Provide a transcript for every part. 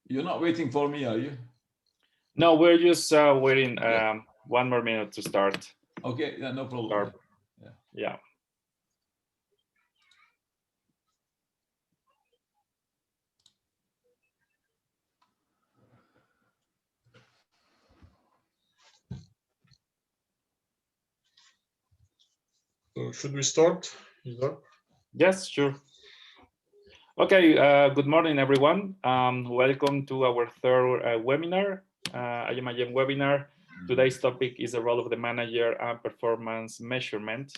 You're not waiting for me, are you? No, we're just waiting 1 more minute to start. Okay, yeah, no problem. Yeah. So should we start? Yes, sure. Okay, good morning, everyone. Welcome to our third webinar, IMIM webinar. Today's topic is the role of the manager and performance measurement.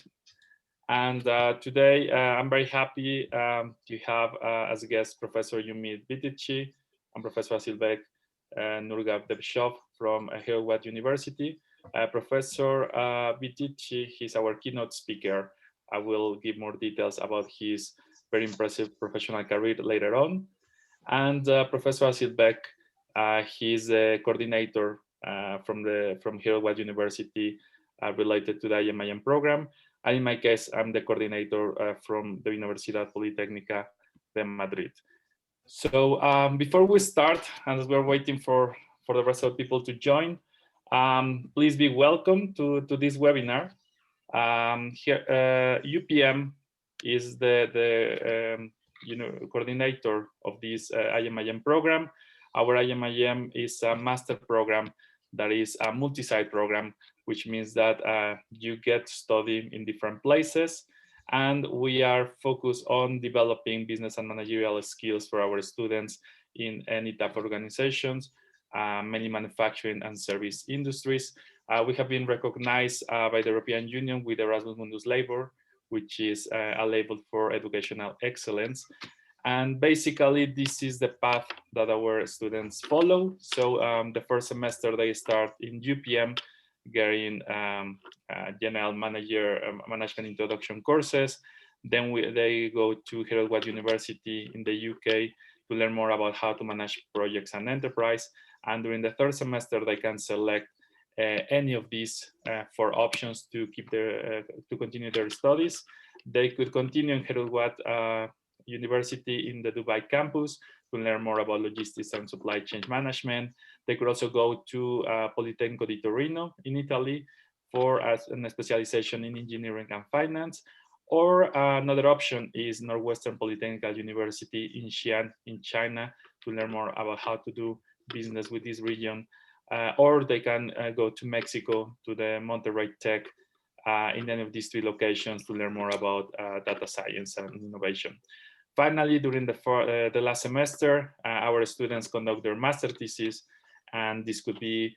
And today, I'm very happy to have as a guest Professor Yumi Bitici and Professor Asilbek Nurgab Devshov from Hillwatt University. Professor Bitici, he's our keynote speaker. I will give more details about his very impressive professional career later on. And Professor Asilbek, he's a coordinator from Hillwatt University related to the IMIM program. And in my case, I'm the coordinator from the Universidad Politécnica de Madrid. So before we start, and as we're waiting for the rest of the people to join, please be welcome to this webinar. Here, UPM is the coordinator of this IMIM program. Our IMIM is a master program that is a multi-site program, which means that you get to study in different places, and we are focused on developing business and managerial skills for our students in any type of organizations, mainly manufacturing and service industries. We have been recognized by the European Union with Erasmus Mundus Labor, which is a label for educational excellence. And basically, this is the path that our students follow. So the first semester, they start in UPM, getting general management introduction courses. Then they go to Hillwatt University in the UK to learn more about how to manage projects and enterprise. And during the third semester, they can select any of these 4 options to continue their studies. They could continue in Hillwatt University in the Dubai campus to learn more about logistics and supply chain management. They could also go to Politecnico di Torino in Italy for a specialization in engineering and finance. Or another option is Northwestern Polytechnical University in Xi'an in China to learn more about how to do business with this region. Or they can go to Mexico to the Monterrey Tech in any of these 3 locations to learn more about data science and innovation. Finally, during the last semester, our students conduct their master thesis, and this could be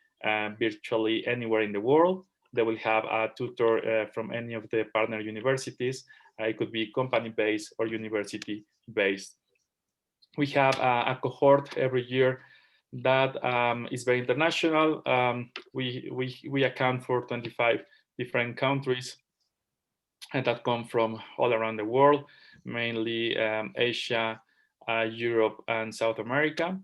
virtually anywhere in the world. They will have a tutor from any of the partner universities. It could be company-based or university-based. We have a cohort every year that is very international. We account for 25 different countries and that come from all around the world, mainly Asia, Europe, and South America.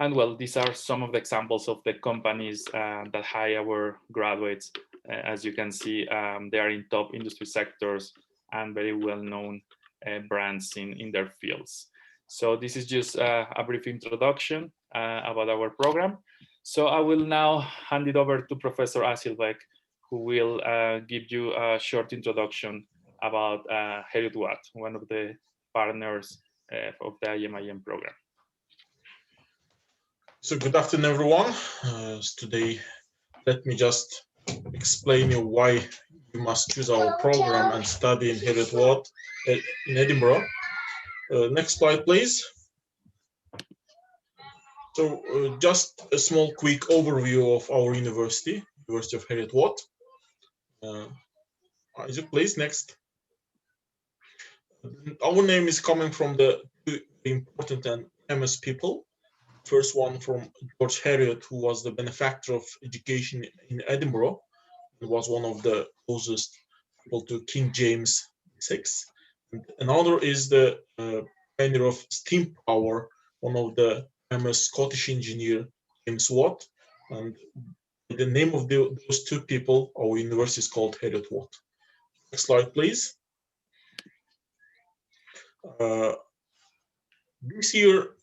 And well, these are some of the examples of the companies that hire our graduates. As you can see, they are in top industry sectors and very well-known brands in their fields. So this is just a brief introduction about our program. So I will now hand it over to Professor Asilbek, who will give you a short introduction about Hillwatt, one of the partners of the IMIM program. So good afternoon, everyone. Today, let me just explain you why you must choose our program and study in Hillwatt in Edinburgh. Next slide, please. So just a small quick overview of our university, University of Hillwatt. Isaac, please, next. Our name is coming from the 2 important and famous people. First one from George Heriot, who was the benefactor of education in Edinburgh. He was one of the closest people to King James VI. And another is the pioneer of steam power, one of the famous Scottish engineer, James Watt. And the name of those 2 people, our university is called Hillwatt. Next slide, please. This year,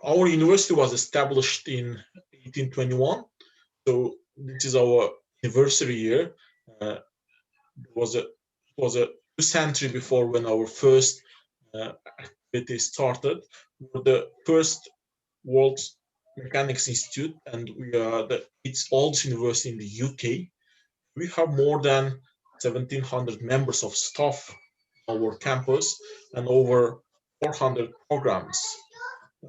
our university was established in 1821, so this is our anniversary year. It was a century before when our first activity started. We were the first World Mechanics Institute, and we are the its oldest university in the UK. We have more than 1,700 members of staff on our campus and over 400 programs.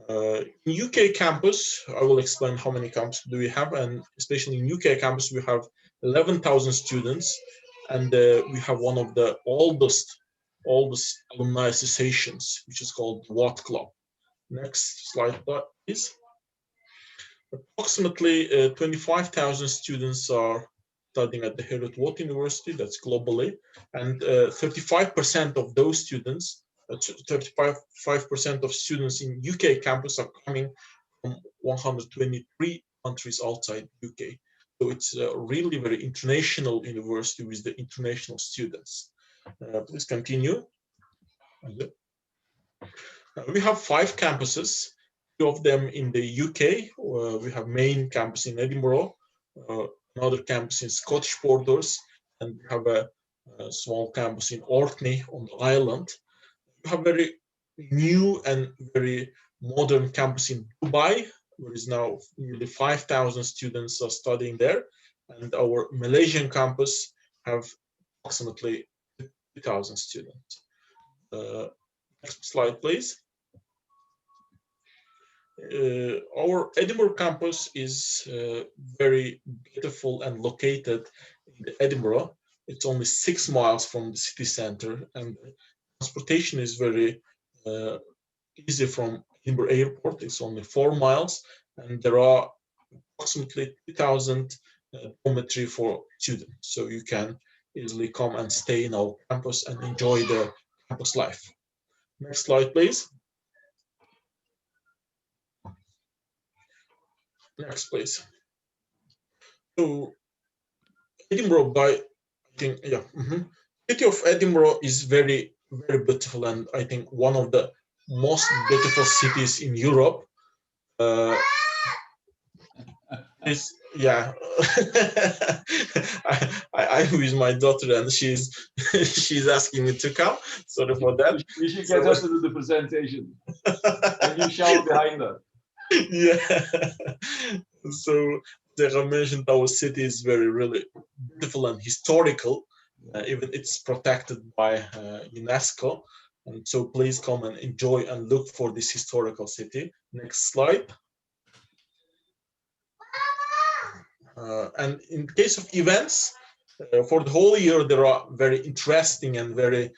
In UK campus, I will explain how many campuses do we have, and especially in UK campus, we have 11,000 students, and we have one of the oldest alumni associations, which is called the Watt Club. Next slide, please. Approximately 25,000 students are studying at the Heriot-Watt University, that's globally, and 35% of those students, 35% of students in UK campus are coming from 123 countries outside UK. So it's a really very international university with the international students. Please continue. We have 5 campuses, 2 of them in the UK. We have main campus in Edinburgh, another campus in Scottish Borders, and we have a small campus in Orkney on the island. We have very new and very modern campus in Dubai, where is now nearly 5,000 students are studying there, and our Malaysian campus have approximately 2,000 students. Next slide, please. Our Edinburgh campus is very beautiful and located in Edinburgh. It's only 6 miles from the city center, and transportation is very easy from Edinburgh Airport. It's only 4 miles, and there are approximately 2,000 dormitory for students. So you can easily come and stay in our campus and enjoy the campus life. Next slide, please. Next, please. So Edinburgh, city of Edinburgh is very, very beautiful, and I think one of the most beautiful cities in Europe. I'm with my daughter, and she's asking me to come. Sorry for that. You should get us to do the presentation, and you shout behind her. Yeah. So Zera mentioned our city is very, really beautiful and historical. Even it's protected by UNESCO. And so please come and enjoy and look for this historical city. Next slide. And in case of events, for the whole year, there are very interesting and very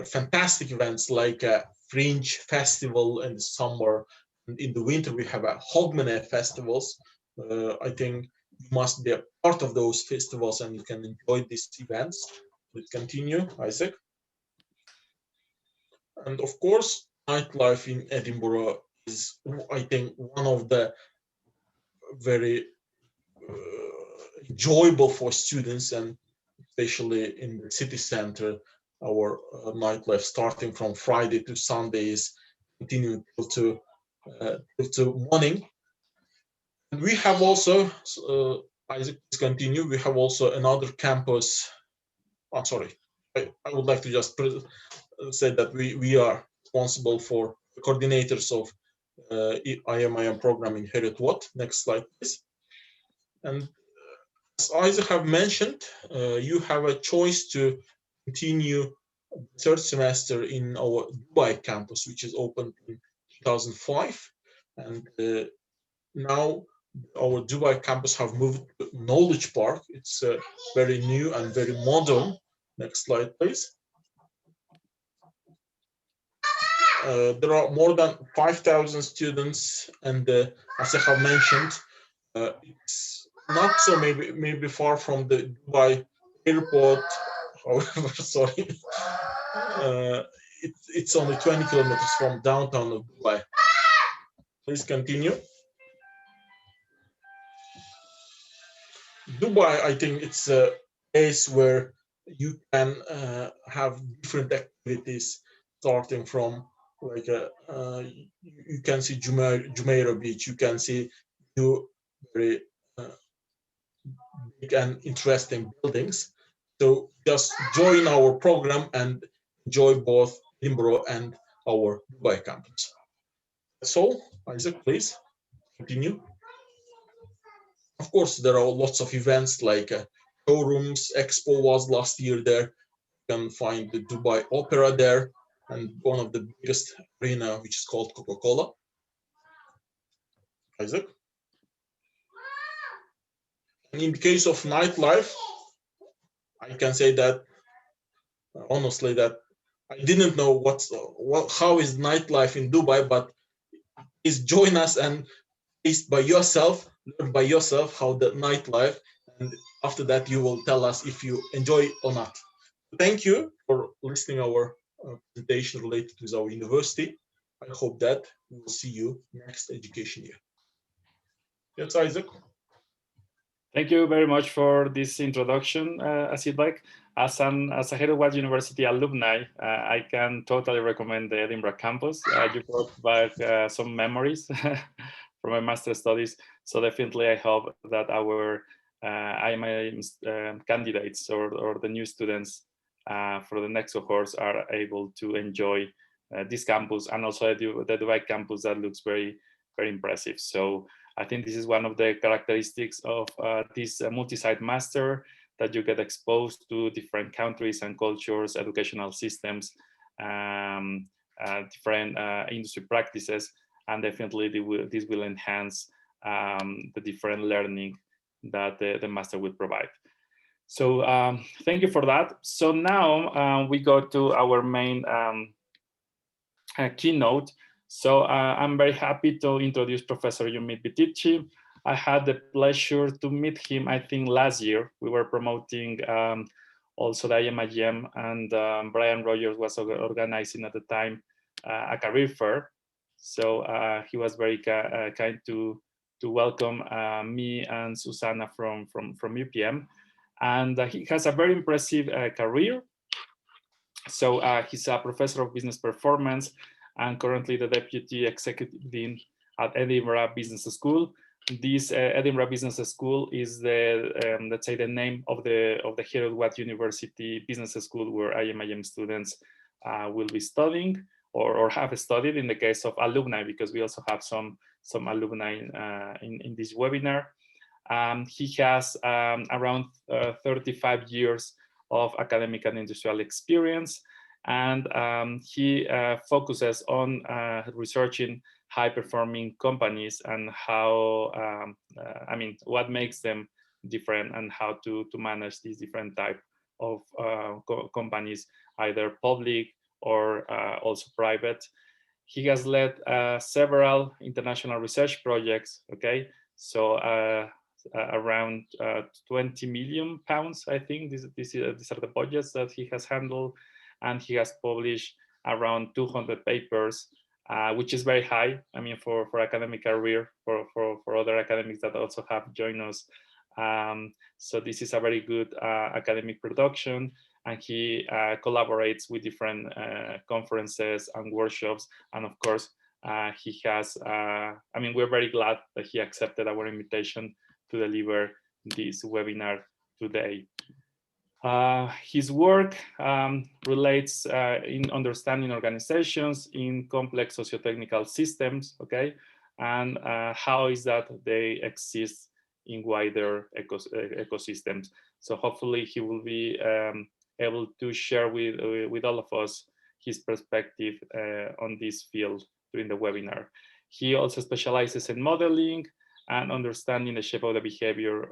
fantastic events like a Fringe Festival in the summer. And in the winter, we have a Hogmanay festivals. I think you must be a part of those festivals and you can enjoy these events. Let's continue, Isaac. And of course, nightlife in Edinburgh is, I think, one of the very enjoyable for students, and especially in the city center. Our nightlife starting from Friday to Sunday is continuing till to morning. And we have also, Isaac, please continue. We have also another campus. Oh, sorry, I would like to just say that we are responsible for the coordinators of IMIM program in Heriot-Watt. Next slide, please. And as Isaac have mentioned, you have a choice to continue the 3rd semester in our Dubai campus, which is opened in 2005. And now our Dubai campus have moved to Knowledge Park. It's very new and very modern. Next slide, please. There are more than 5,000 students, and as I have mentioned, it's not so maybe far from the Dubai airport. However, sorry, it's only 20 kilometers from downtown of Dubai. Please continue. Dubai, I think it's a place where you can have different activities, starting from like you can see Jumeirah Beach, you can see new very big and interesting buildings. So just join our program and enjoy both Edinburgh and our Dubai campus. That's all. Isaac, please continue. Of course, there are lots of events like showrooms. Expo was last year there. You can find the Dubai Opera there, and one of the biggest arena, which is called Coca-Cola. Isaac. And in the case of nightlife, I can say that honestly that I didn't know how is nightlife in Dubai, but please join us and taste by yourself, learn by yourself how the nightlife, and after that you will tell us if you enjoy or not. Thank you for listening our presentation related with our university. I hope that we will see you next education year. Yes, Isaac. Thank you very much for this introduction, Asidbek. As a Edinburgh University alumni, I can totally recommend the Edinburgh campus. You brought back some memories from my master's studies. So definitely I hope that our IMIM candidates or the new students for the next course are able to enjoy this campus, and also the Dubai campus that looks very, very impressive. So I think this is one of the characteristics of this multi-site master, that you get exposed to different countries and cultures, educational systems, different industry practices, and definitely this will enhance the different learning that the master will provide. So thank you for that. So now we go to our main keynote. So I'm very happy to introduce Professor Yumit Bitici. I had the pleasure to meet him, I think, last year. We were promoting also the IMIM, and Brian Rogers was organizing at the time a career fair. So he was very kind to welcome me and Susanna from UPM. And he has a very impressive career. So he's a professor of business performance and currently the deputy executive dean at Edinburgh Business School. This Edinburgh Business School is the let's say the name of the Edinburgh University Business School, where IMIM students will be studying or have studied in the case of alumni, because we also have some alumni in this webinar. He has around 35 years of academic and industrial experience, and he focuses on researching high-performing companies and how, I mean, what makes them different and how to manage these different type of companies, either public or also private. He has led several international research projects, okay? So around 20 million pounds, I think. These are the budgets that he has handled, and he has published around 200 papers, which is very high. I mean, for academic career, for other academics that also have joined us. So this is a very good academic production, and he collaborates with different conferences and workshops, and of course, he has, I mean, we're very glad that he accepted our invitation to deliver this webinar today. His work relates in understanding organizations in complex socio-technical systems, okay, and how is that they exist in wider ecosystems. So hopefully he will be able to share with all of us his perspective on this field during the webinar. He also specializes in modeling and understanding the shape of the behavior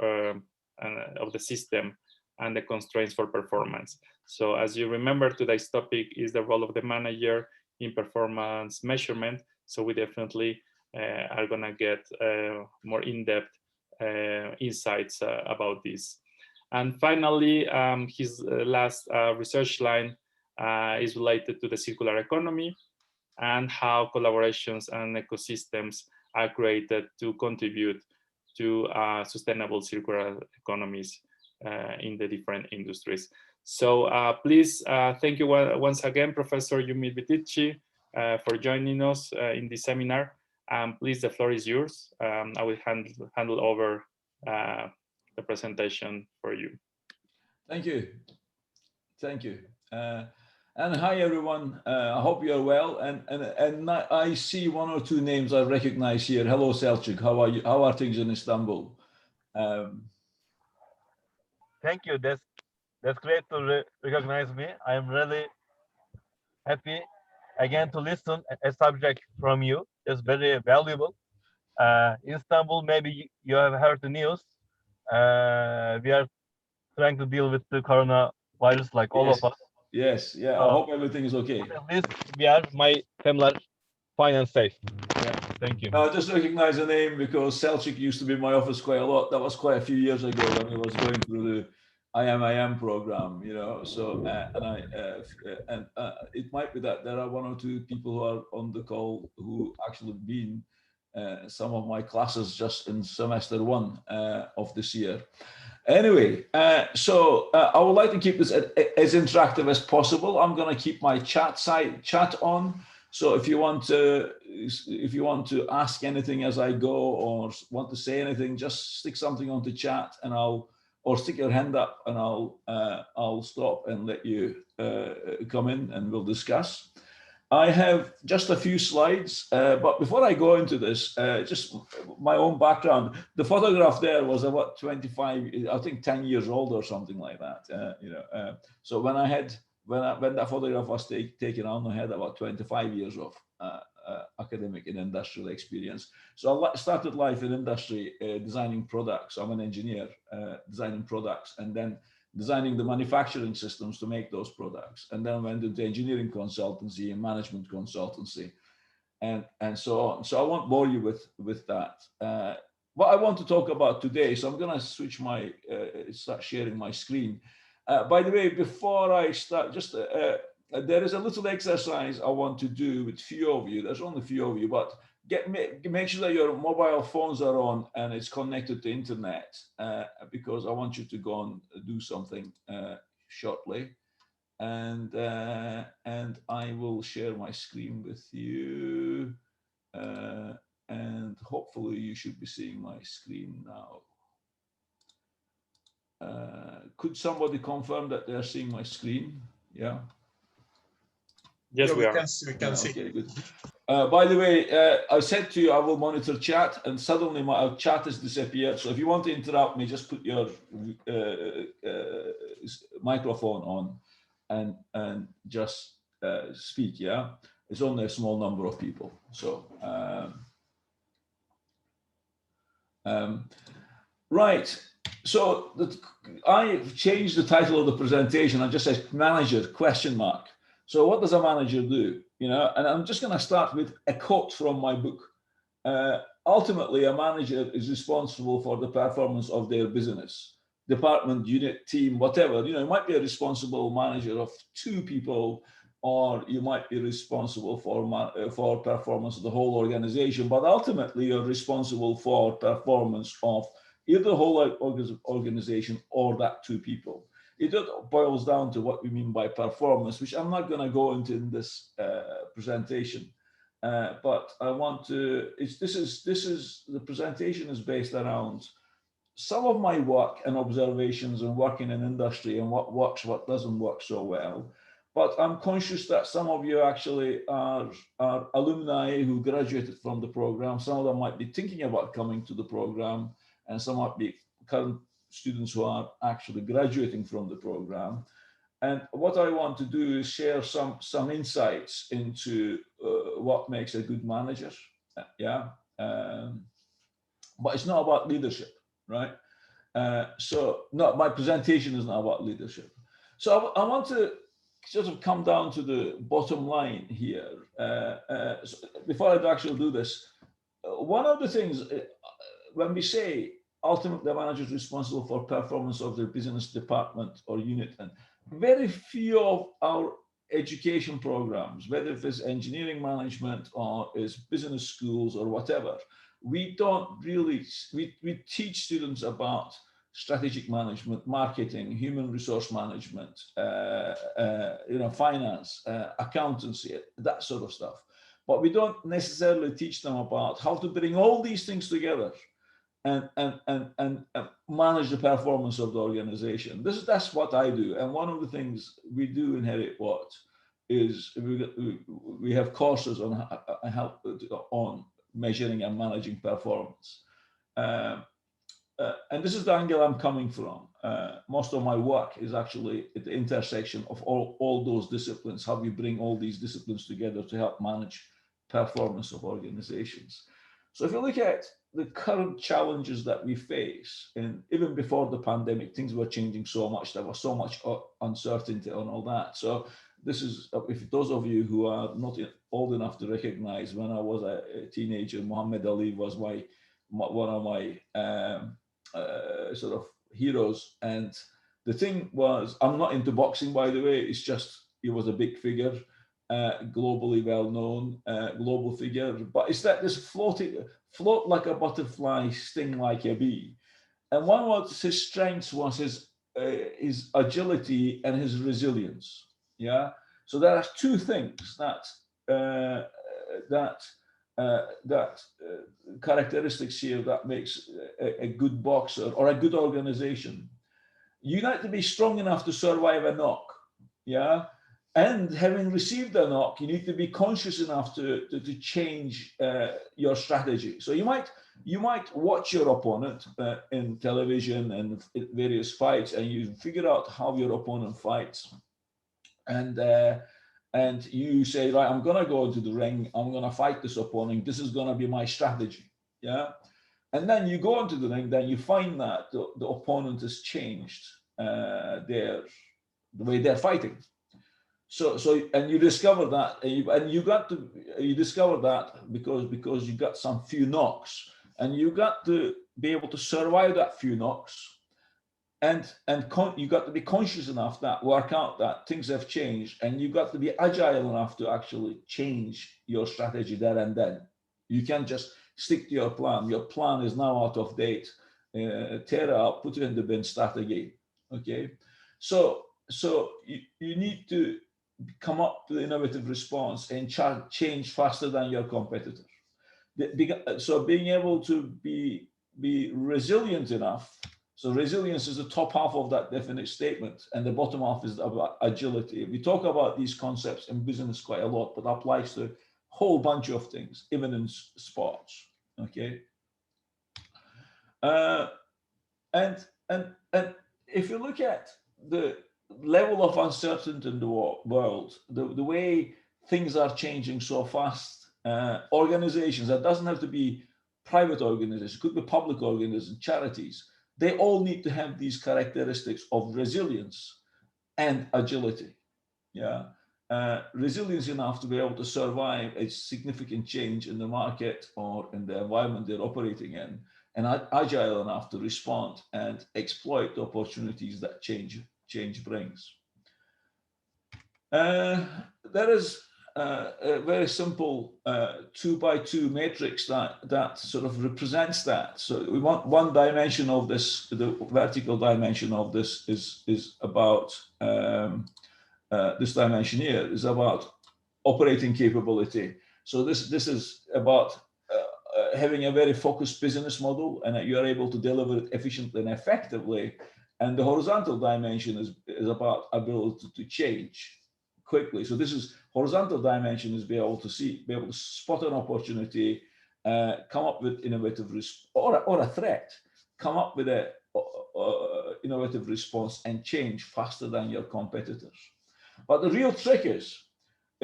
of the system and the constraints for performance. So as you remember, today's topic is the role of the manager in performance measurement. So we definitely are gonna get more in-depth insights about this. And finally, his last research line is related to the circular economy and how collaborations and ecosystems are created to contribute to sustainable circular economies in the different industries. So please, thank you once again, Professor Yumit Bitici, for joining us in this seminar. Please, the floor is yours. I will handle over the presentation for you. Thank you. Thank you. And hi, everyone. I hope you're well. And I see one or two names I recognize here. Hello, Selçuk. How are you? How are things in Istanbul? Thank you. That's great to recognize me. I'm really happy again to listen a subject from you. It's very valuable. Istanbul, maybe you have heard the news. We are trying to deal with the coronavirus like all of us. Yes, yeah. So, I hope everything is okay. At least my family are fine and safe. Yeah, thank you. Just recognize the name because Selçuk used to be in my office quite a lot. That was quite a few years ago when he was going through the IMIM program, you know. So it might be that there are one or two people who are on the call who actually been some of my classes just in semester 1 of this year. Anyway, so I would like to keep this as interactive as possible. I'm going to keep my chat on. So if you want to ask anything as I go or want to say anything, just stick something onto chat and or stick your hand up and I'll stop and let you come in and we'll discuss. I have just a few slides, but before I go into this, just my own background. The photograph there was about 25, I think 10 years old or something like that. So when that photograph was taken on, I had about 25 years of academic and industrial experience. So I started life in industry designing products. I'm an engineer designing products and then designing the manufacturing systems to make those products. And then I went into engineering consultancy and management consultancy and so on. So I won't bore you with that. What I want to talk about today, so I'm going to switch start sharing my screen. By the way, before I start, just there is a little exercise I want to do with few of you. There's only a few of you, but make sure that your mobile phones are on and it's connected to internet because I want you to go and do something shortly. And I will share my screen with you. And hopefully you should be seeing my screen now. Could somebody confirm that they're seeing my screen? Yeah. Yes, yeah, we are. We can see. Okay, good. By the way, I said to you I will monitor chat, and suddenly my chat has disappeared. So if you want to interrupt me, just put your microphone on and just speak. Yeah, it's only a small number of people. So right. So I've changed the title of the presentation. I just said manager ? So what does a manager do? You know, and I'm just going to start with a quote from my book. Ultimately, a manager is responsible for the performance of their business, department, unit, team, whatever. You know, you might be a responsible manager of 2 people, or you might be responsible for performance of the whole organization. But ultimately, you're responsible for performance of either the whole organization or that 2 people. It boils down to what we mean by performance, which I'm not going to go into in this presentation, but I want to. The presentation is based around some of my work and observations and working in industry and what works, what doesn't work so well. But I'm conscious that some of you actually are alumni who graduated from the program. Some of them might be thinking about coming to the program, and some might be current students who are actually graduating from the program. And what I want to do is share some insights into what makes a good manager. But it's not about leadership, right? So no, my presentation is not about leadership. So I want to sort of come down to the bottom line here. So before I actually do this, one of the things when we say ultimately the manager is responsible for performance of their business department or unit, and very few of our education programs, whether it's engineering management or is business schools or whatever, we don't really, we teach students about strategic management, marketing, human resource management, finance, accountancy, that sort of stuff. But we don't necessarily teach them about how to bring all these things together and manage the performance of the organization. That's what I do. And one of the things we do in Heriot Watt is we have courses on measuring and managing performance. And this is the angle I'm coming from. Most of my work is actually at the intersection of all those disciplines, how we bring all these disciplines together to help manage performance of organizations. So if you look at the current challenges that we face, and even before the pandemic, things were changing so much, there was so much uncertainty and all that. So this is, if those of you who are not old enough to recognize, when I was a teenager, Muhammad Ali was one of my sort of heroes. And the thing was, I'm not into boxing, by the way, it's just, he was a big figure, globally well-known, global figure, but it's that this float like a butterfly, sting like a bee. And one of his strengths was his agility and his resilience. Yeah. So there are two things that characteristics here that makes a good boxer or a good organization. You need to be strong enough to survive a knock. Yeah. And having received a knock, you need to be conscious enough to change your strategy. So you might watch your opponent in television and various fights, and you figure out how your opponent fights, and you say, right, I'm going to go into the ring, I'm going to fight this opponent, this is going to be my strategy. Yeah. And then you go into the ring, then you find that the opponent has changed the way they're fighting. So and you discover that, and you discover that because you got some few knocks, and you got to be able to survive that few knocks, and you got to be conscious enough that work out that things have changed, and you got to be agile enough to actually change your strategy there and then. You can't just stick to your plan. Your plan is now out of date. Tear it out, put it in the bin, start again. Okay, so you need to come up with an innovative response and change faster than your competitor. So being able to be resilient enough. So resilience is the top half of that definite statement, and the bottom half is about agility. We talk about these concepts in business quite a lot, but applies to a whole bunch of things, even in sports. Okay. And if you look at the level of uncertainty in the world, the way things are changing so fast, organizations, that doesn't have to be private organizations, could be public organizations, charities, they all need to have these characteristics of resilience and agility. Yeah. Resilience enough to be able to survive a significant change in the market or in the environment they're operating in, and agile enough to respond and exploit the opportunities that change brings. There is a very simple 2x2 matrix that sort of represents that. So we want one dimension of this, the vertical dimension of this is about this dimension here is about operating capability. So this is about having a very focused business model, and that you are able to deliver it efficiently and effectively. And the horizontal dimension is about ability to change quickly. So this is horizontal dimension is be able to spot an opportunity, come up with innovative or a threat, come up with a innovative response and change faster than your competitors. But the real trick is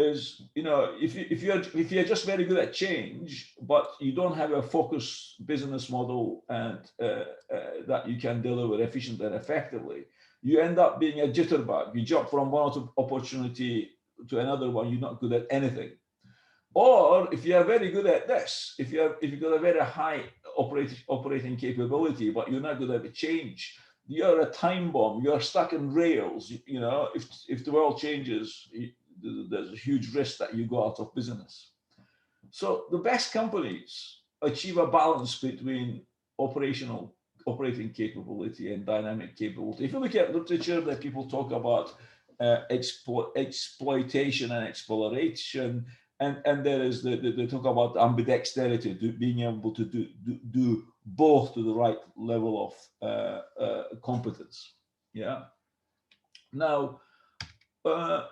if you're just very good at change, but you don't have a focused business model and that you can deliver efficiently and effectively, you end up being a jitterbug. You jump from one opportunity to another one, you're not good at anything. Or if you are very good at this, if you've got a very high operating capability, but you're not good at the change, you're a time bomb. You're stuck in rails. If the world changes, there's a huge risk that you go out of business. So the best companies achieve a balance between operational operating capability and dynamic capability. If you look at literature, that people talk about exploitation and exploration, and there is they talk about ambidexterity, being able to do both to the right level of competence. Yeah. Now,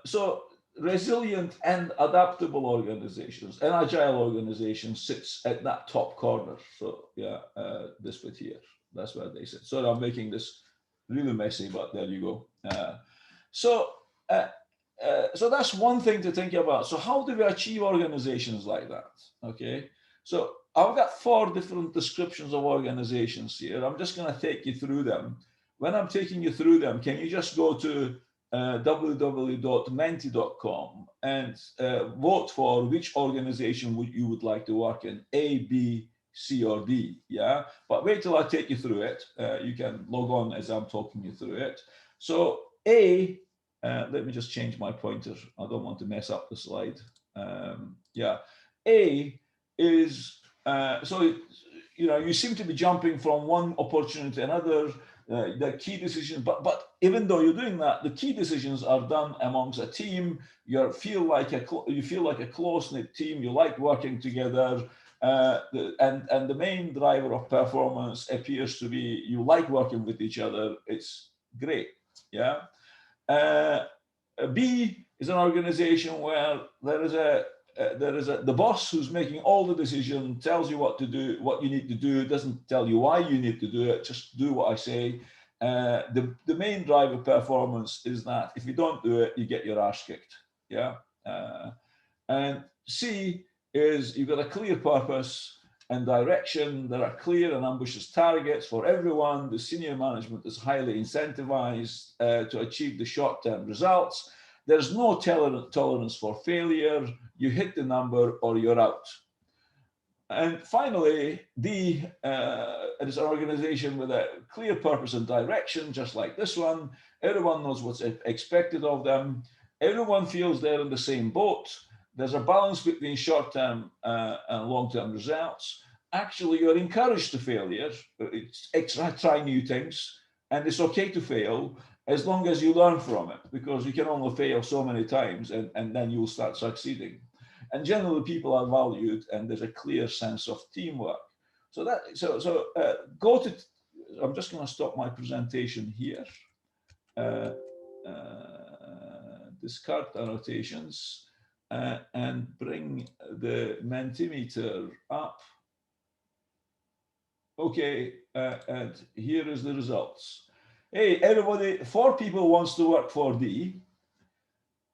so resilient and adaptable organizations and agile organizations sits at that top corner. So yeah, this bit here, that's where they sit. So I'm making this really messy, but there you go. So that's one thing to think about. So how do we achieve organizations like that? Okay, so I've got 4 different descriptions of organizations here. I'm just going to take you through them. When I'm taking you through them, can you just go to www.menti.com and vote for which organization you would like to work in, A, B, C, or D. Yeah, but wait till I take you through it. You can log on as I'm talking you through it. So A, let me just change my pointer. I don't want to mess up the slide. Yeah, A is so you seem to be jumping from one opportunity to another. The key decisions, but even though you're doing that, the key decisions are done amongst a team. You feel like a close-knit team. You like working together, and the main driver of performance appears to be you like working with each other. It's great. Yeah. B is an organization where there is the boss who's making all the decision, tells you what to do, what you need to do, doesn't tell you why you need to do it, just do what I say. The main driver of performance is that if you don't do it, you get your ass kicked. Yeah. And C is you've got a clear purpose and direction. There are clear and ambitious targets for everyone. The senior management is highly incentivized to achieve the short-term results. There's no tolerance for failure. You hit the number or you're out. And finally, D is an organization with a clear purpose and direction, just like this one. Everyone knows what's expected of them. Everyone feels they're in the same boat. There's a balance between short-term and long-term results. Actually, you're encouraged to failure. Try new things, and it's okay to fail, as long as you learn from it, because you can only fail so many times and then you'll start succeeding. And generally people are valued and there's a clear sense of teamwork. So go to, I'm just going to stop my presentation here. Discard annotations and bring the Mentimeter up. Okay, and here is the results. Hey, everybody, 4 people wants to work for D.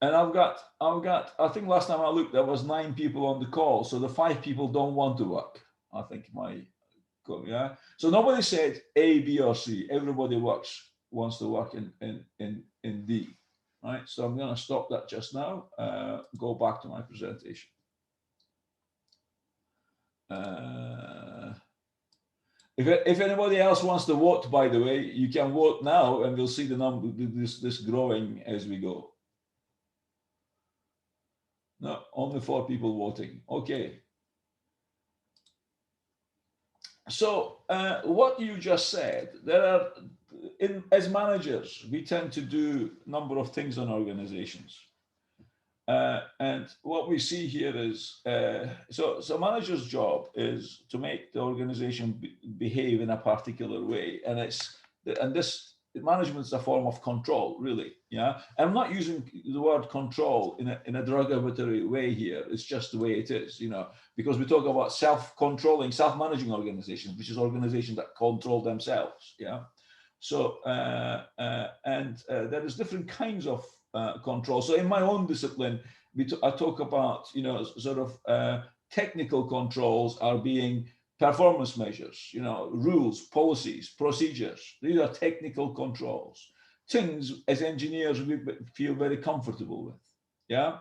And I've got, I think last time I looked, there was 9 people on the call. So the 5 people don't want to work. I think yeah. So nobody said A, B, or C. Everybody wants to work in D. Right. So I'm going to stop that just now. Go back to my presentation. If anybody else wants to vote, by the way, you can vote now and we'll see the number, this growing as we go. No, only 4 people voting. Okay. So what you just said, there are, as managers, we tend to do a number of things in organizations. And what we see here is, so manager's job is to make the organization behave in a particular way. And this management is a form of control, really. Yeah. I'm not using the word control in a derogatory way here. It's just the way it is, because we talk about self-controlling, self-managing organizations, which is organizations that control themselves. Yeah. So, there is different kinds of control. So in my own discipline, I talk about, sort of technical controls are being performance measures, rules, policies, procedures. These are technical controls. Things as engineers we feel very comfortable with. Yeah.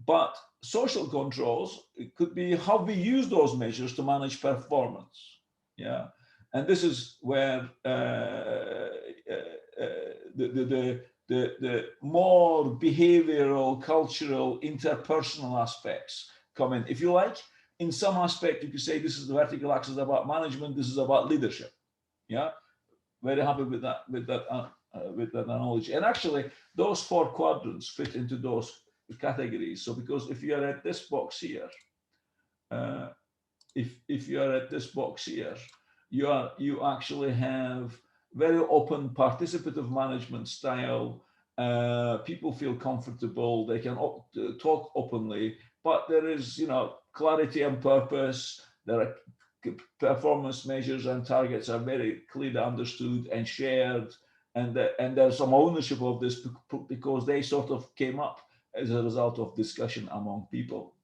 But social controls, it could be how we use those measures to manage performance. Yeah. And this is where the more behavioral, cultural, interpersonal aspects come in. If you like, in some aspect, you could say this is the vertical axis about management, this is about leadership. Yeah. very happy with that analogy. And actually, those 4 quadrants fit into those categories. So because if you are at this box here, if you are at this box here, you actually have very open participative management style. People feel comfortable, they can talk openly, but there is, you know, clarity and purpose. There are performance measures and targets are very clearly understood and shared, and there's some ownership of this because they sort of came up as a result of discussion among people.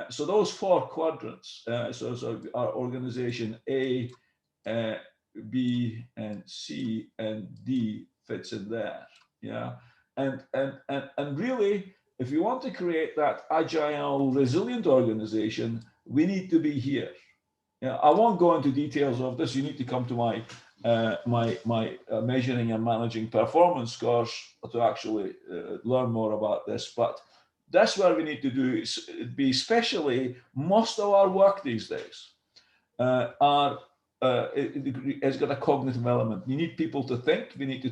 So those 4 quadrants, so our organization A, B, and C, and D fits in there. Yeah, and really, if you want to create that agile, resilient organization, we need to be here. Yeah, I won't go into details of this. You need to come to my measuring and managing performance course to actually learn more about this. But that's where we need to do is be, especially most of our work these days it's got a cognitive element. You need people to think. We need to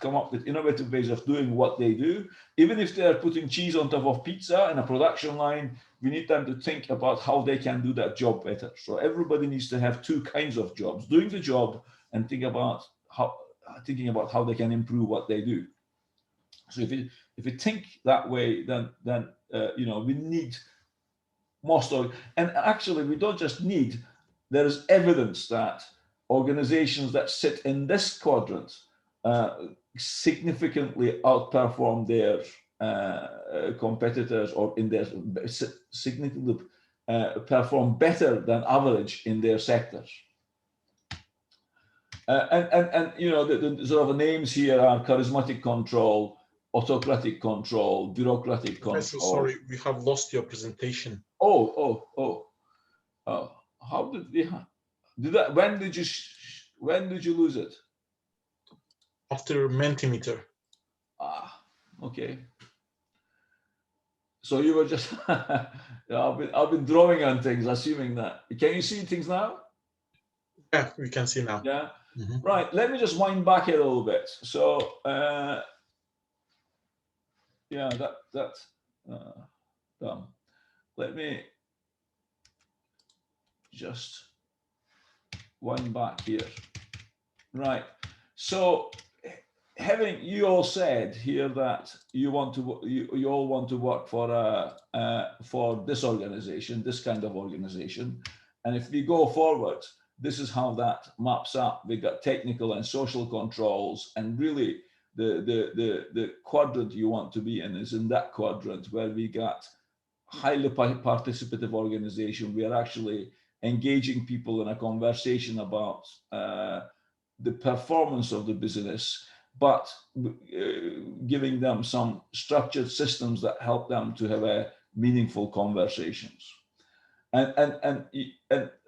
come up with innovative ways of doing what they do. Even if they're putting cheese on top of pizza in a production line, we need them to think about how they can do that job better. So everybody needs to have 2 kinds of jobs: doing the job and thinking about how they can improve what they do. So if you think that way, then you know, we need most of, and actually we don't just need, there is evidence that organizations that sit in this quadrant significantly outperform their competitors, or in their significantly perform better than average in their sectors. And you know, the sort of names here are charismatic control, autocratic control, bureaucratic control. Sorry, we have lost your presentation. Oh. How did we did that? When did you lose it? After Mentimeter. Okay. So you were just I've been drawing on things, assuming that. Can you see things now? Yeah, we can see now. Yeah. Right. Let me just wind back a little bit. So yeah, that's done. Let me just wind back here. Right. So having you all said here that you all want to work for this organization, this kind of organization, and if we go forward, this is how that maps up. We got technical and social controls, and really the quadrant you want to be in is in that quadrant where we got highly participative organization. We are actually engaging people in a conversation about the performance of the business, but giving them some structured systems that help them to have a meaningful conversations. And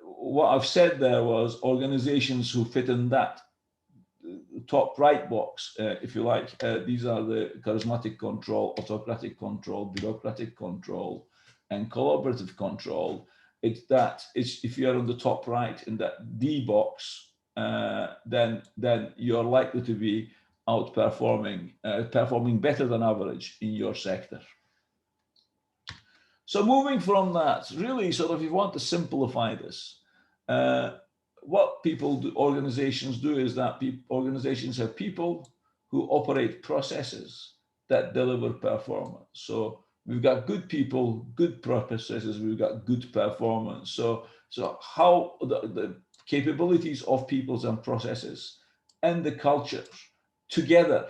what I've said there was organizations who fit in that top right box, if you like. These are the charismatic control, autocratic control, bureaucratic control, and collaborative control. If you're on the top right in that D box, then you're likely to be outperforming, performing better than average in your sector. So moving from that, really sort of, if you want to simplify this, what organizations do is that organizations have people who operate processes that deliver performance. So we've got good people, good processes, we've got good performance. So how the capabilities of peoples and processes and the culture together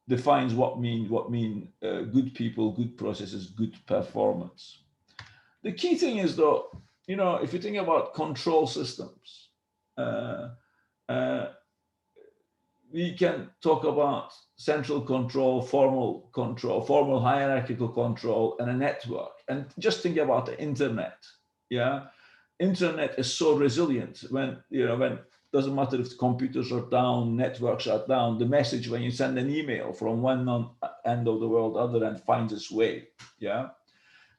defines what mean good people, good processes, good performance. The key thing is, though, you know, if you think about control systems, we can talk about central control, formal hierarchical control, and a network. And just think about the internet. Yeah, internet is so resilient. When doesn't matter if the computers are down, networks are down, the message when you send an email from one end of the world, other end finds its way. Yeah.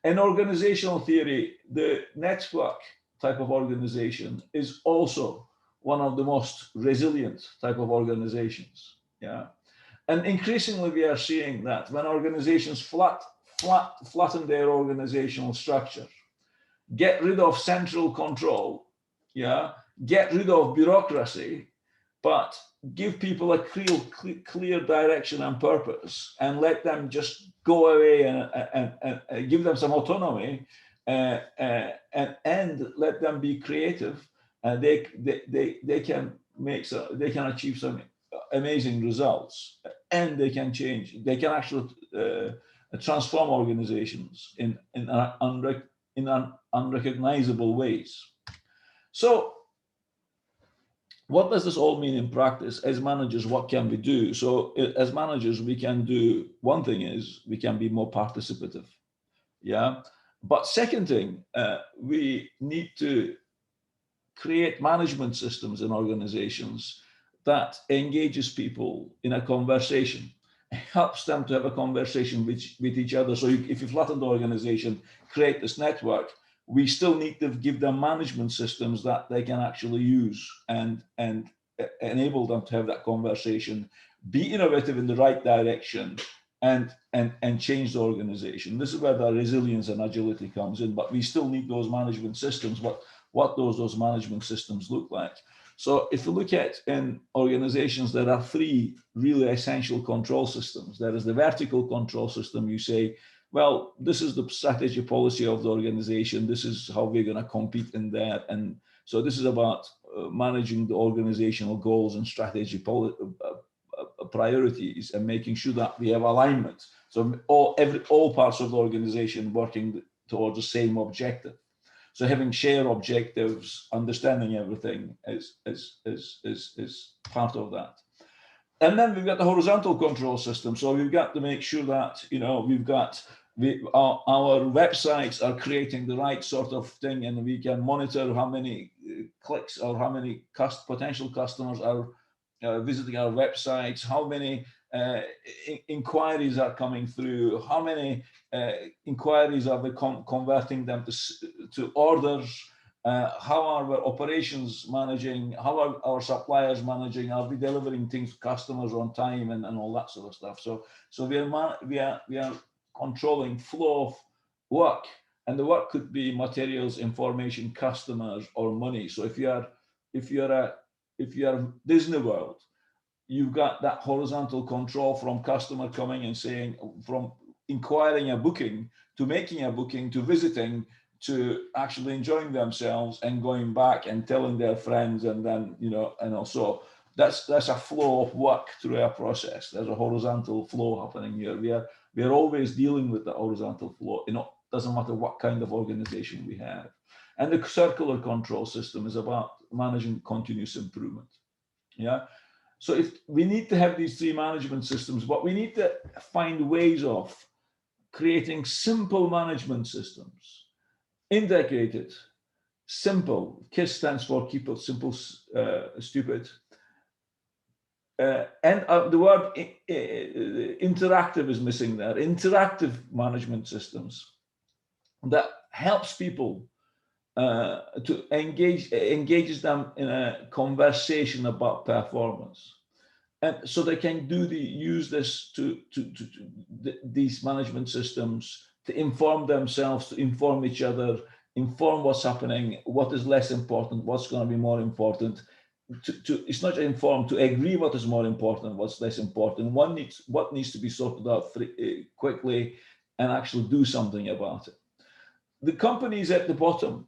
In organizational theory, the network type of organization is also one of the most resilient type of organizations. Yeah. And increasingly we are seeing that when organizations flatten their organizational structure, get rid of central control, yeah, get rid of bureaucracy, but give people a clear direction and purpose, and let them just go away and give them some autonomy, and let them be creative, and they can achieve some amazing results, and they can change. They can actually transform organizations in unrecognizable ways. So what does this all mean in practice? As managers, what can we do? So as managers, we can do, one thing is we can be more participative. Yeah. But second thing, we need to create management systems in organizations that engages people in a conversation, helps them to have a conversation with each other. So if you flatten the organization, create this network, we still need to give them management systems that they can actually use and enable them to have that conversation, be innovative in the right direction, and change the organization. This is where the resilience and agility comes in, but we still need those management systems. What those management systems look like. So if you look at in organizations, there are three really essential control systems. There is the vertical control system. You say, well, this is the strategy policy of the organization. This is how we're going to compete in that. And so this is about managing the organizational goals and strategy priorities, and making sure that we have alignment. So all parts of the organization working towards the same objective. So having shared objectives, understanding everything is part of that. And then we've got the horizontal control system. So we've got to make sure that, you know, our websites are creating the right sort of thing, and we can monitor how many clicks or how many potential customers are visiting our websites, how many inquiries are coming through, how many inquiries are we converting them to orders, how are our operations managing, how are our suppliers managing, are we delivering things to customers on time, and all that sort of stuff. So we are controlling flow of work, and the work could be materials, information, customers, or money. So if you're Disney World, you've got that horizontal control from customer coming and saying, from inquiring a booking to making a booking to visiting to actually enjoying themselves and going back and telling their friends, and then, you know, and also that's a flow of work through our process. There's a horizontal flow happening here. We are always dealing with the horizontal flow. You know, doesn't matter what kind of organization we have. And the circular control system is about managing continuous improvement. Yeah. So if we need to have these three management systems, but we need to find ways of creating simple management systems, integrated, simple. KISS stands for keep it simple, stupid. And the word interactive is missing there. Interactive management systems that helps people to engages them in a conversation about performance, and so they can use this these management systems to inform themselves, to inform each other, inform what's happening, what is less important, what's going to be more important. It's not informed, to agree what is more important, what's less important, what needs to be sorted out quickly, and actually do something about it. The companies at the bottom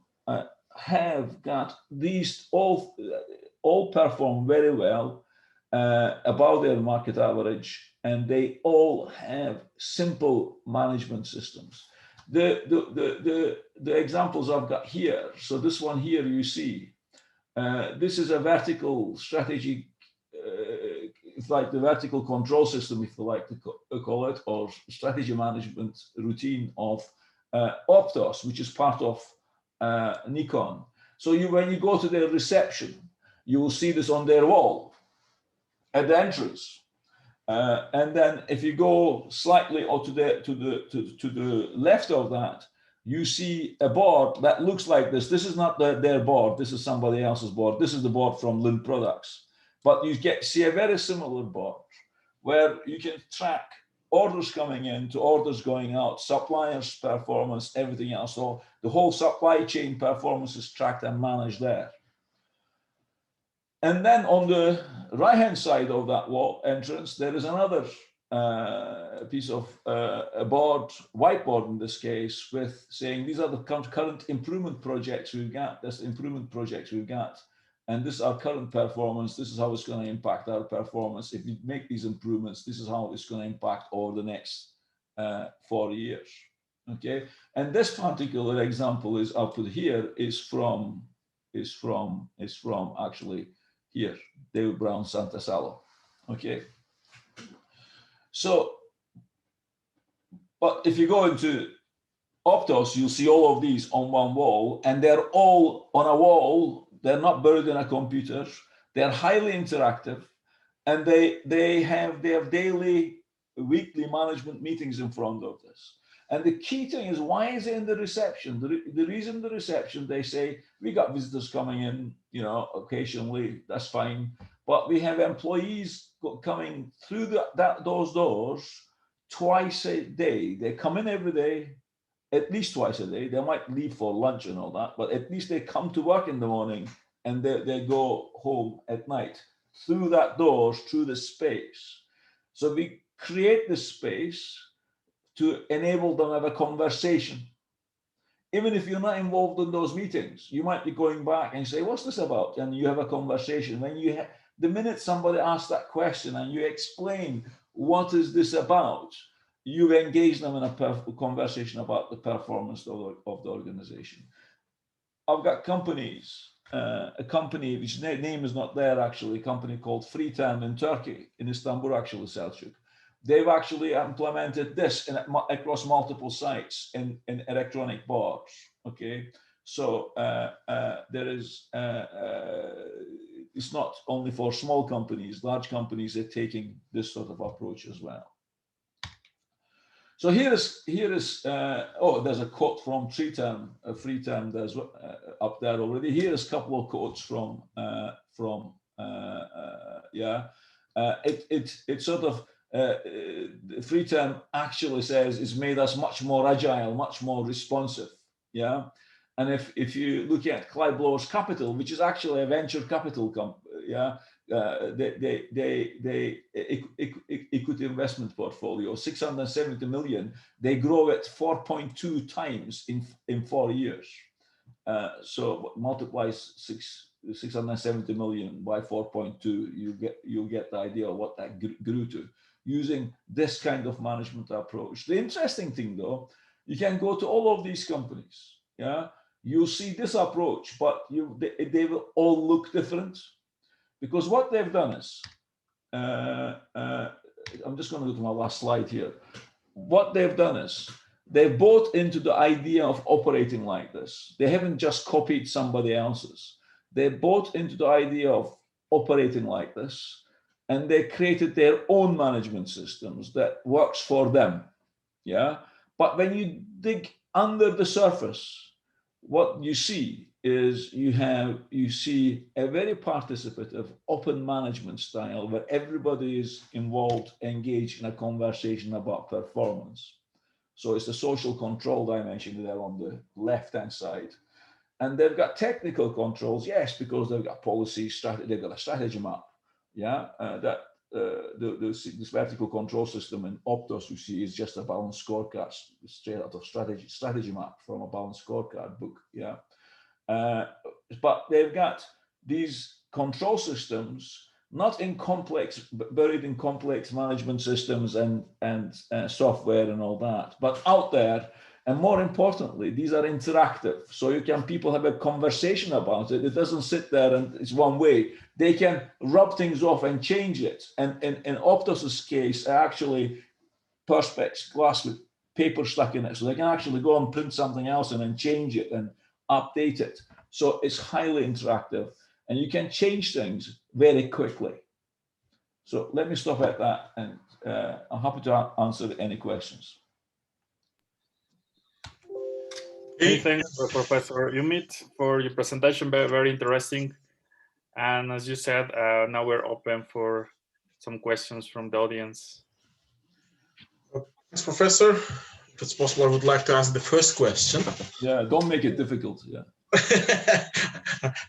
have got these all perform very well, above their market average, and they all have simple management systems. The examples I've got here. So this one here, you see, this is a vertical strategy. It's like the vertical control system, if you like to call it, or strategy management routine of Optos, which is part of Nikon. So when you go to their reception, you will see this on their wall at the entrance. And then if you go slightly or to the left of that, you see a board that looks like this. This is not their board. This is somebody else's board. This is the board from Lund Products. But you see a very similar board where you can track orders coming in to orders going out, suppliers' performance, everything else. So the whole supply chain performance is tracked and managed there. And then on the right-hand side of that wall entrance, there is another piece of a board, whiteboard in this case, with saying these are the current improvement projects we've got. That's the improvement projects we've got. And this is our current performance. This is how it's going to impact our performance. If we make these improvements, this is how it's going to impact over the next 4 years. Okay. And this particular example is output here is from actually here, David Brown Santasalo. Okay. So, but if you go into Optos, you'll see all of these on one wall, and they're all on a wall. They're not buried in a computer. They're highly interactive, and they have daily, weekly management meetings in front of this. And the key thing is, why is it in the reception? The reason the reception, they say, we got visitors coming in, you know, occasionally, that's fine. But we have employees coming through those doors twice a day. They come in every day, at least twice a day. They might leave for lunch and all that, but at least they come to work in the morning and they go home at night through that doors, through the space. So we create the space to enable them to have a conversation. Even if you're not involved in those meetings, you might be going back and say, what's this about? And you have a conversation. When the minute somebody asks that question and you explain what is this about, you engage them in a conversation about the performance of the organization. I've got companies, a company which name is not there actually, a company called Freeterm in Turkey, in Istanbul actually, Selçuk. They've actually implemented this across multiple sites in electronic boards. Okay, so there is it's not only for small companies, large companies are taking this sort of approach as well. So here is oh, there's a quote from Freeterm there's up there already. Here's a couple of quotes from it sort of Freeterm actually says it's made us much more agile, much more responsive. Yeah, and if you look at Clive Blower's Capital, which is actually a venture capital company, yeah. Equity investment portfolio, 670 million, they grow at 4.2 times in 4 years. So multiplies 670 million by 4.2, you'll get the idea of what that grew to, using this kind of management approach. The interesting thing though, you can go to all of these companies, yeah, you'll see this approach, but they will all look different. Because what they've done is, I'm just going to go to my last slide here. What they've done is, they've bought into the idea of operating like this. They haven't just copied somebody else's. They bought into the idea of operating like this, and they created their own management systems that works for them. Yeah. But when you dig under the surface, what you see is you see a very participative, open management style where everybody is involved, engaged in a conversation about performance. So it's the social control dimension there on the left-hand side. And they've got technical controls, yes, because they've got policy, strategy, they've got a strategy map. Yeah, this vertical control system in Optos you see is just a balanced scorecard straight out of strategy map from a balanced scorecard book. Yeah. But they've got these control systems not in complex, buried in complex management systems and software and all that, but out there. And more importantly, these are interactive. So people have a conversation about it. It doesn't sit there and it's one way. They can rub things off and change it. And in Optos's case, actually perspex glass with paper stuck in it. So they can actually go and print something else and then change it and update it. So it's highly interactive and you can change things very quickly. So let me stop at that, and I'm happy to answer any questions. Many thanks, Professor Umit, for your presentation. Very, very interesting. And as you said, now we're open for some questions from the audience. Thanks, Professor. If it's possible, I would like to ask the first question. Yeah, don't make it difficult. Yeah.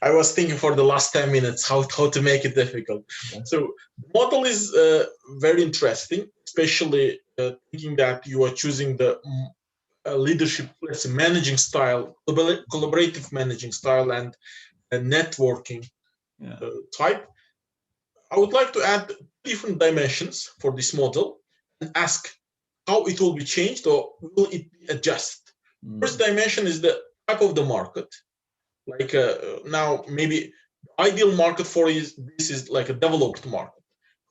I was thinking for the last 10 minutes how to make it difficult. Okay. So the model is very interesting, especially thinking that you are choosing the leadership, let's say, managing style, collaborative managing style, and networking type. I would like to add different dimensions for this model and ask how it will be changed or will it be adjusted. First dimension is the type of the market. Like now, maybe the ideal market for this is like a developed market.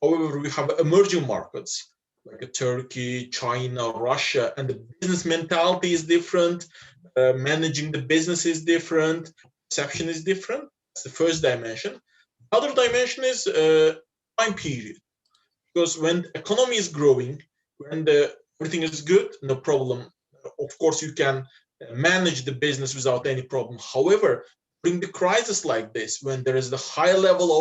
However, we have emerging markets like Turkey, China, Russia, and the business mentality is different. Managing the business is different. Perception is different. That's the first dimension. Other dimension is time period, because when the economy is growing, when everything is good, no problem. Of course, you can manage the business without any problem. However, during the crisis like this, when there is the high level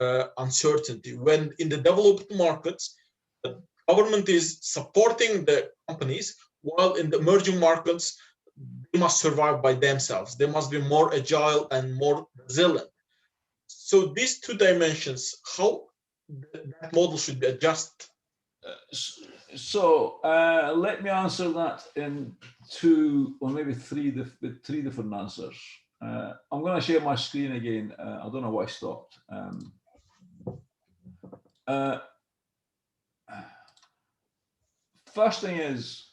of uncertainty, when in the developed markets, the government is supporting the companies, while in the emerging markets, they must survive by themselves. They must be more agile and more resilient. So these two dimensions, how that model should be adjusted? So let me answer that in two or maybe three different answers. I'm going to share my screen again. I don't know why I stopped. First thing is,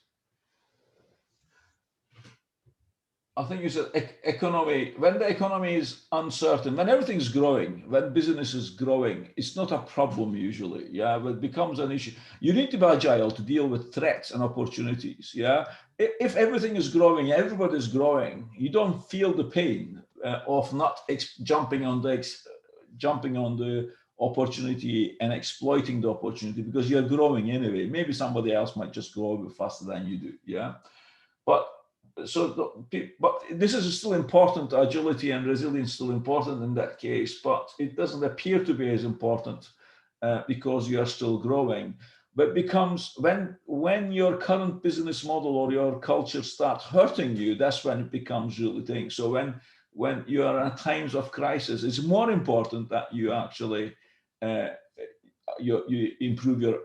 I think you said economy. When the economy is uncertain, when everything's growing, when business is growing, it's not a problem usually. Yeah, but it becomes an issue. You need to be agile to deal with threats and opportunities. Yeah, if everything is growing, everybody's growing, you don't feel the pain of not jumping on the opportunity and exploiting the opportunity because you're growing anyway. Maybe somebody else might just grow a bit faster than you do. Yeah, but this is still important. Agility and resilience still important in that case, but it doesn't appear to be as important because you are still growing. But becomes when your current business model or your culture starts hurting you, that's when it becomes really thing. So when you are in times of crisis, it's more important that you actually you improve your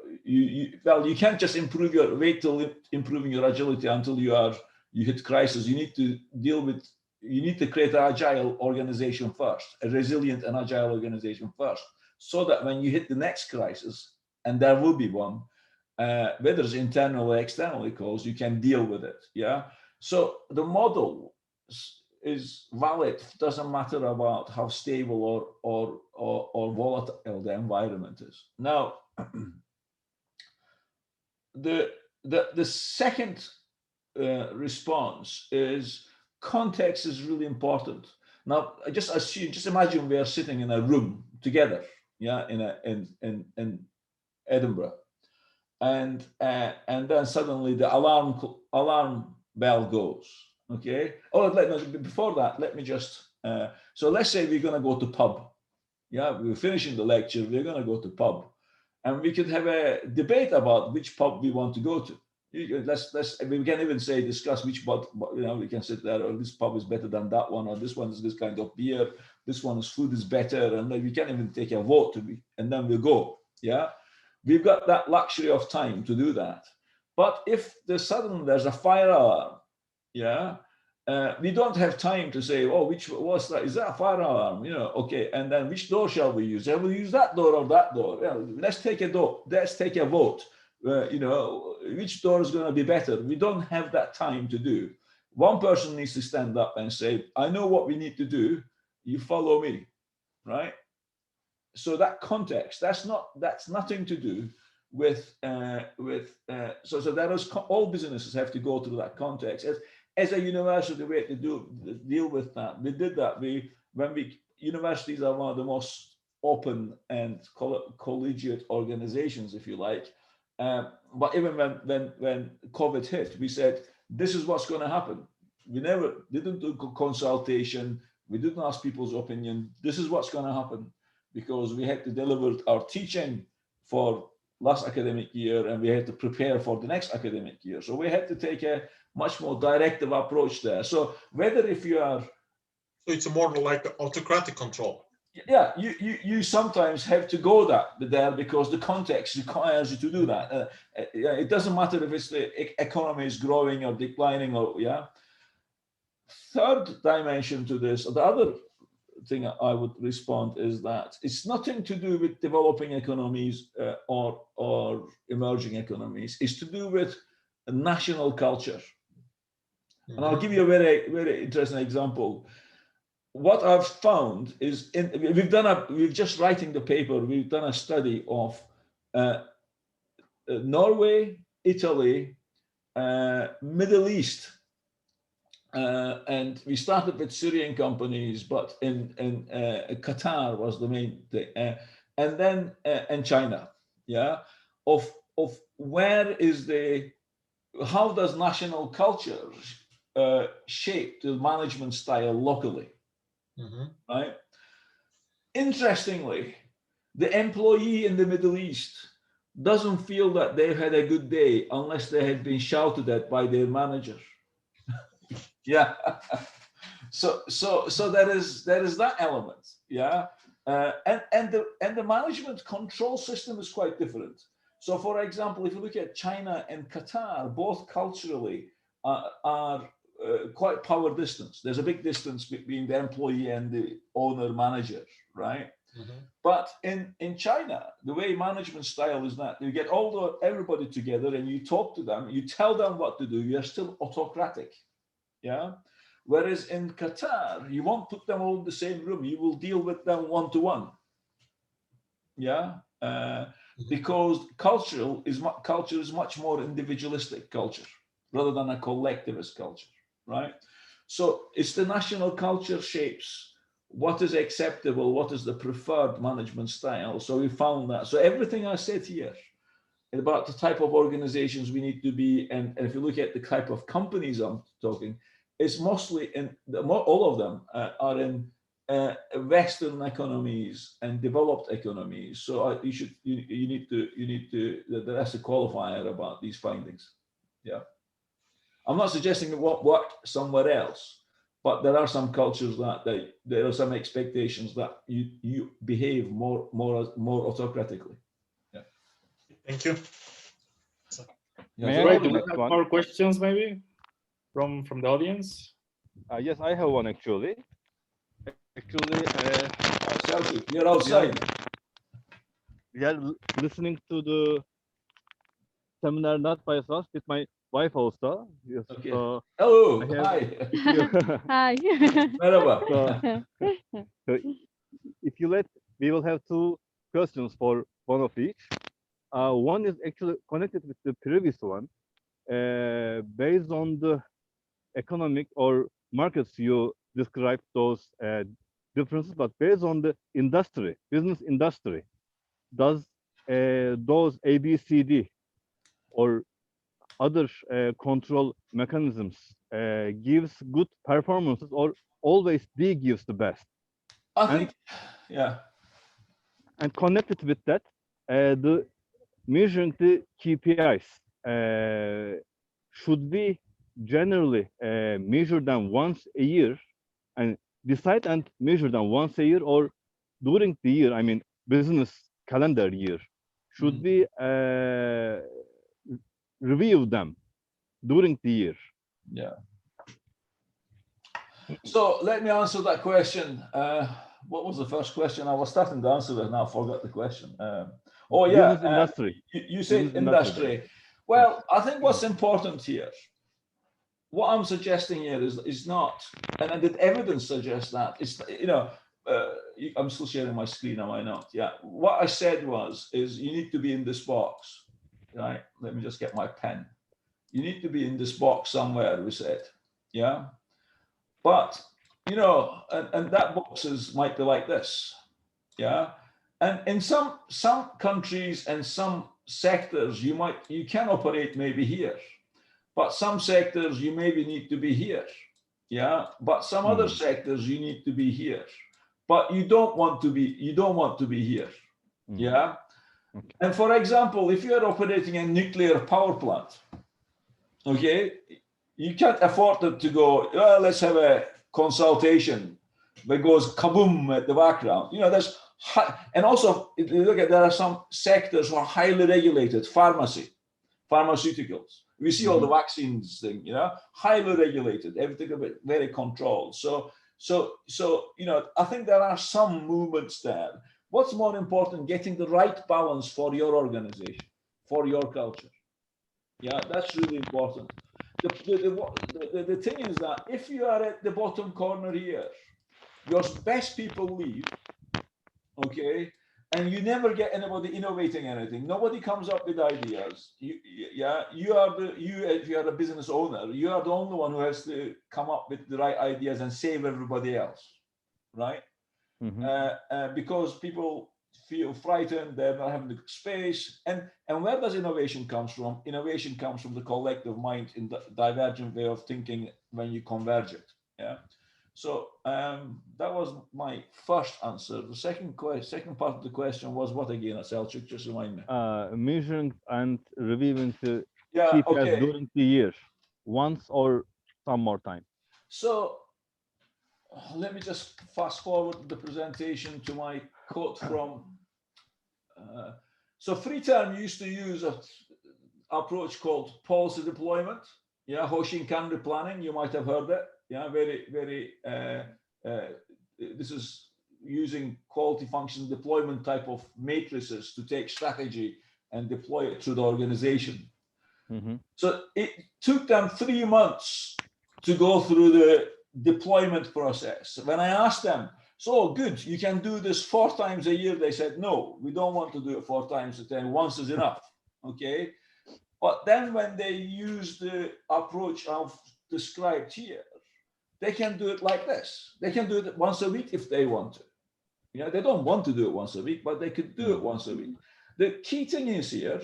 well, you can't just wait till improving your agility until you hit crisis. You need to you need to create an agile organization first, a resilient and agile organization first, so that when you hit the next crisis, and there will be one, whether it's internal or externally caused, you can deal with it. Yeah. So the model is valid. Doesn't matter about how stable or volatile the environment is. Now, the second response is context is really important. Now, just imagine we are sitting in a room together, yeah, in Edinburgh, and then suddenly the alarm bell goes. Okay. Oh, before that, let me just. So let's say we're going to go to pub. Yeah, we're finishing the lecture. We're going to go to pub, and we could have a debate about which pub we want to go to. We can even discuss which pub, we can sit there, or this pub is better than that one, or this one is this kind of beer, this one's food is better, and then we can even take a vote and then we'll go. Yeah, we've got that luxury of time to do that. But if suddenly there's a fire alarm, yeah, we don't have time to say, oh, what's that? Is that a fire alarm? Okay, and then which door shall we use? Shall we use that door or that door? Let's take a vote. Which door is going to be better? We don't have that time to do. One person needs to stand up and say, I know what we need to do. You follow me, right? So that context, that's nothing to do with so that is all businesses have to go through that context. As a university, we have to deal with that. We did that. Universities are one of the most open and collegiate organizations, if you like. But even when COVID hit, we said, this is what's going to happen. We never didn't do consultation. We didn't ask people's opinion. This is what's going to happen, because we had to deliver our teaching for last academic year, and we had to prepare for the next academic year. So we had to take a much more directive approach there. So whether if you are, so it's more like autocratic control. yeah, you sometimes have to go there because the context requires you to do that. It doesn't matter if it's the economy is growing or declining, or yeah. Third dimension to this, the other thing I would respond is that it's nothing to do with developing economies or emerging economies. It's to do with a national culture. And I'll give you a very, very interesting example. What I've found is we've just writing the paper, we've done a study of Norway, Italy, Middle East, and we started with Syrian companies, but in Qatar was the main thing, and then and China, yeah, of where is how does national culture shape the management style locally, right? Interestingly, the employee in the Middle East doesn't feel that they've had a good day unless they have been shouted at by their manager. Yeah. So there is that element. Yeah. And the management control system is quite different. So for example, if you look at China and Qatar, both culturally are quite power distance. There's a big distance between the employee and the owner manager, right? But in China, the way management style is that you get everybody together and you talk to them, you tell them what to do. You're still autocratic. Yeah. Whereas in Qatar, you won't put them all in the same room. You will deal with them one-to-one. Yeah. Because culture is much more individualistic culture rather than a collectivist culture, right? So it's the national culture shapes what is acceptable, what is the preferred management style. So we found that. So everything I said here about the type of organizations we need to be, and if you look at the type of companies I'm talking, it's mostly all of them are in Western economies and developed economies. So you need to that's a qualifier about these findings. Yeah, I'm not suggesting it won't work somewhere else, but there are some cultures that there are some expectations that you behave more autocratically. Yeah. Thank you. Yeah, right. Do we have more questions maybe from the audience? Yes, I have one actually. You're outside. We are listening to the seminar not by myself, with my wife also. Yes. Okay. So hello. Hi. Hi. So if you let, we will have two questions for one of each. One is actually connected with the previous one. Based on the economic or markets you described those differences, but based on the industry, business industry, does those ABCD or other control mechanisms gives good performances, or always D gives the best? I think, yeah. And connected with that, the measuring the KPIs, should we generally measure them once a year and decide and measure them once a year, or during the year, I mean business calendar year, should we review them during the year? Yeah. So let me answer that question. What was the first question? I was starting to answer it, now I forgot the question. Oh yeah, business industry. You said industry. Well, I think what's important here, what I'm suggesting here is not, and the evidence suggests that, it's, you know, I'm still sharing my screen, am I not? Yeah. What I said is you need to be in this box, right? Let me just get my pen. You need to be in this box somewhere, we said, yeah? But, you know, and that boxes might be like this, yeah? And in some countries and some sectors, you can operate maybe here, but some sectors you maybe need to be here, Yeah, but some other sectors you need to be here, but you don't want to be here. Yeah. Okay. And for example, if you're operating a nuclear power plant, okay, you can't afford it to go, well, let's have a consultation that goes kaboom at the background. You know, there's and also if you look at, there are some sectors who are highly regulated, pharmaceuticals. We see all the vaccines thing, you know, highly regulated, everything a bit very controlled. So you know, I think there are some movements there. What's more important, getting the right balance for your organization, for your culture. Yeah, that's really important. The thing is that if you are at the bottom corner here, your best people leave, okay, and you never get anybody innovating anything. Nobody comes up with ideas. If you are a business owner, you are the only one who has to come up with the right ideas and save everybody else, right? Because people feel frightened, they're not having the space. And where does innovation comes from? Innovation comes from the collective mind in the divergent way of thinking when you converge it. Yeah. So that was my first answer. The second part of the question was what again, Selçuk? Just remind me. Measuring and reviewing the Yeah, KPIs okay. during the year, once or some more time. So let me just fast forward the presentation to my quote from. So Freeterm used to use an approach called policy deployment. Yeah, Hoshinkanri planning. You might have heard that. Yeah, very. This is using quality function deployment type of matrices to take strategy and deploy it to the organization. So it took them 3 months to go through the deployment process. When I asked them, so good, you can do this 4 times a year, they said, no, we don't want to do it 4 times a day. Once is enough. Okay. But then when they use the approach I've described here, they can do it like this. They can do it once a week if they want to. You know, they don't want to do it once a week, but they could do it once a week. The key thing is here,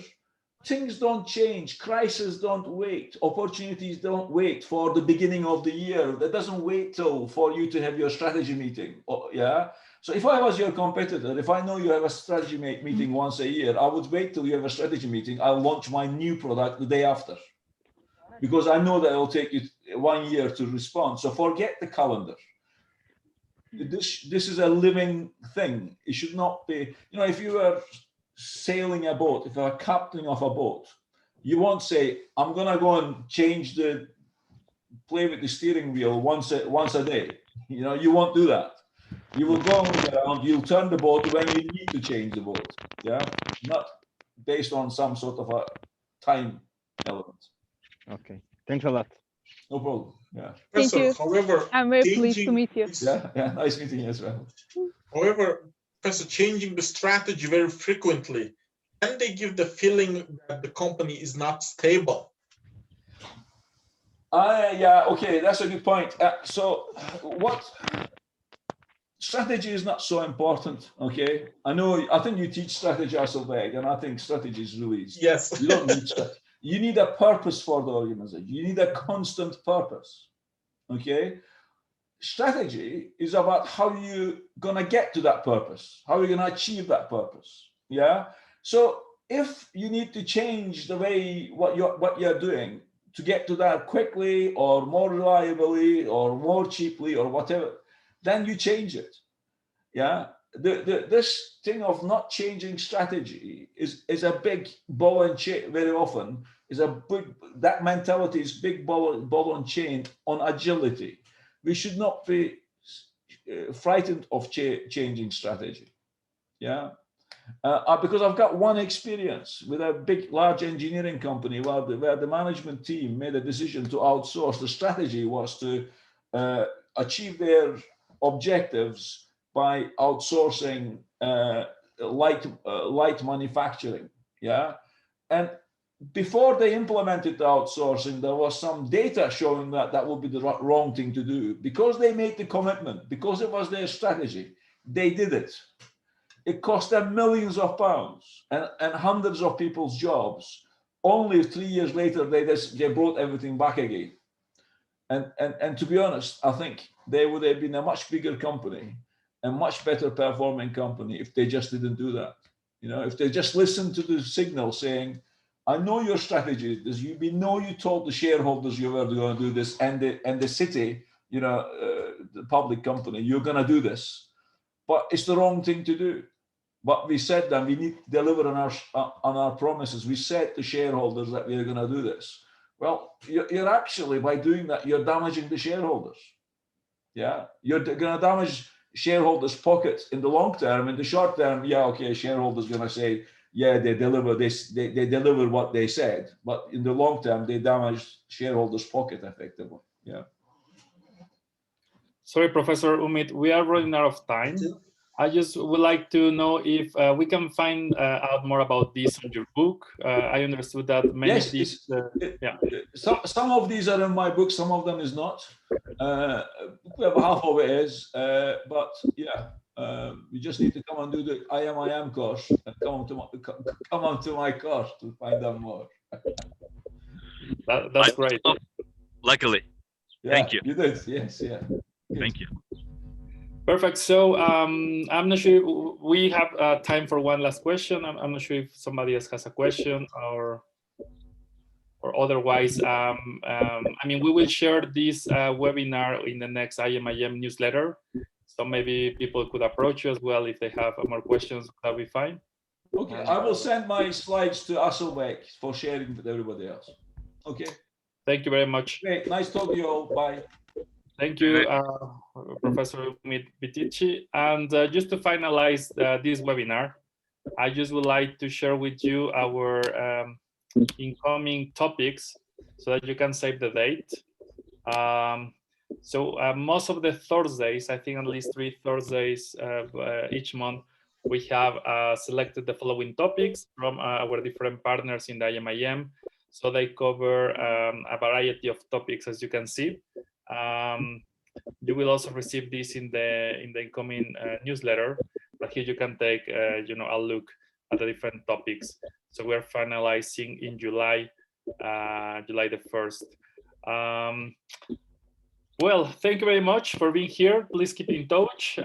things don't change. Crises don't wait. Opportunities don't wait for the beginning of the year. That doesn't wait till for you to have your strategy meeting. Yeah. So if I was your competitor, if I know you have a strategy meeting once a year, I would wait till you have a strategy meeting. I'll launch my new product the day after, because I know that it'll take you 1 year to respond. So forget the calendar. This is a living thing. It should not be, you know, if you are sailing a boat, if you're a captain of a boat, you won't say, I'm gonna go and play with the steering wheel once a day. You know, you won't do that. You will go around, you'll turn the boat when you need to change the boat. Yeah, not based on some sort of a time element. Okay, thanks a lot. No problem. Yeah. Thank you. However, I'm very pleased to meet you. Yeah, nice meeting you as well. However, Professor, changing the strategy very frequently, can they give the feeling that the company is not stable? Yeah, okay, that's a good point. So strategy is not so important, okay? I think you teach strategy as a way, and I think strategy is really easy. Yes. You don't need strategy. You need a purpose for the organization. You need a constant purpose, okay? Strategy is about how you're gonna get to that purpose, how you're gonna achieve that purpose, yeah? So if you need to change the way what you're doing to get to that quickly or more reliably or more cheaply or whatever, then you change it. Yeah, this thing of not changing strategy is a big ball and chain. Very often is that mentality is big ball and chain on agility. We should not be frightened of changing strategy. Yeah. Because I've got one experience with a large engineering company where the management team made a decision to outsource. The strategy was to achieve their objectives by outsourcing light manufacturing. Yeah, and before they implemented the outsourcing, there was some data showing that would be the wrong thing to do. Because they made the commitment, because it was their strategy, they did it. It cost them millions of pounds and hundreds of people's jobs. Only 3 years later, they brought everything back again. And to be honest, I think they would have been a much bigger company, a much better performing company if they just didn't do that. You know, if they just listened to the signal saying, I know your strategy is we know you told the shareholders you were going to do this, and the city, you know, the public company, you're going to do this, but it's the wrong thing to do. But we said that we need to deliver on our promises. We said to shareholders that we are going to do this. Well, you're actually, by doing that, you're damaging the shareholders. Yeah, you're going to damage shareholders' pockets in the long term. In the short term, yeah, okay, shareholders going to say, yeah, they deliver this, they deliver what they said. But in the long term, they damage shareholders' pocket effectively. Yeah. Sorry, Professor Umit, we are running out of time. I just would like to know if we can find out more about this in your book. I understood that many of these. Yeah. Some of these are in my book. Some of them is not. Half of it is, but yeah, you just need to come and do the IMIM course and come onto my course to find out more. That's great. Luckily. Yeah, thank you. You did, yes, yeah. Good. Thank you. Perfect. So I'm not sure if we have time for one last question. I'm not sure if somebody else has a question or otherwise. I mean, we will share this webinar in the next IMIM newsletter. So maybe people could approach you as well if they have more questions. That'll be fine. Okay, I will send my slides to Asselbeck for sharing with everybody else. Okay. Thank you very much. Great. Nice talking to you all. Bye. Thank you, Professor Bitici. And just to finalize this webinar, I just would like to share with you our incoming topics so that you can save the date. Most of the Thursdays, I think at least 3 Thursdays each month, we have selected the following topics from our different partners in the IMIM. So they cover a variety of topics, as you can see. You will also receive this in the incoming newsletter, but here you can take a look at the different topics. So we're finalizing in July the 1st. Well, thank you very much for being here. Please keep in touch.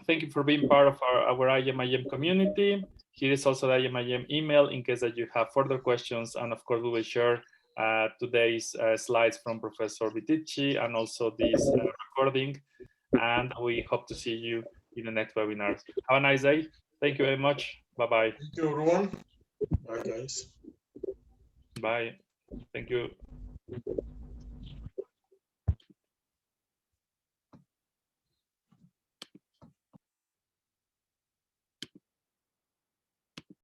Thank you for being part of our IMIM community. Here is also the IMIM email in case that you have further questions, and of course we will share today's slides from Professor Bitici and also this recording, and we hope to see you in the next webinar. Have a nice day. Thank you very much. Bye-bye. Thank you, everyone. Bye, guys. Bye. Thank you.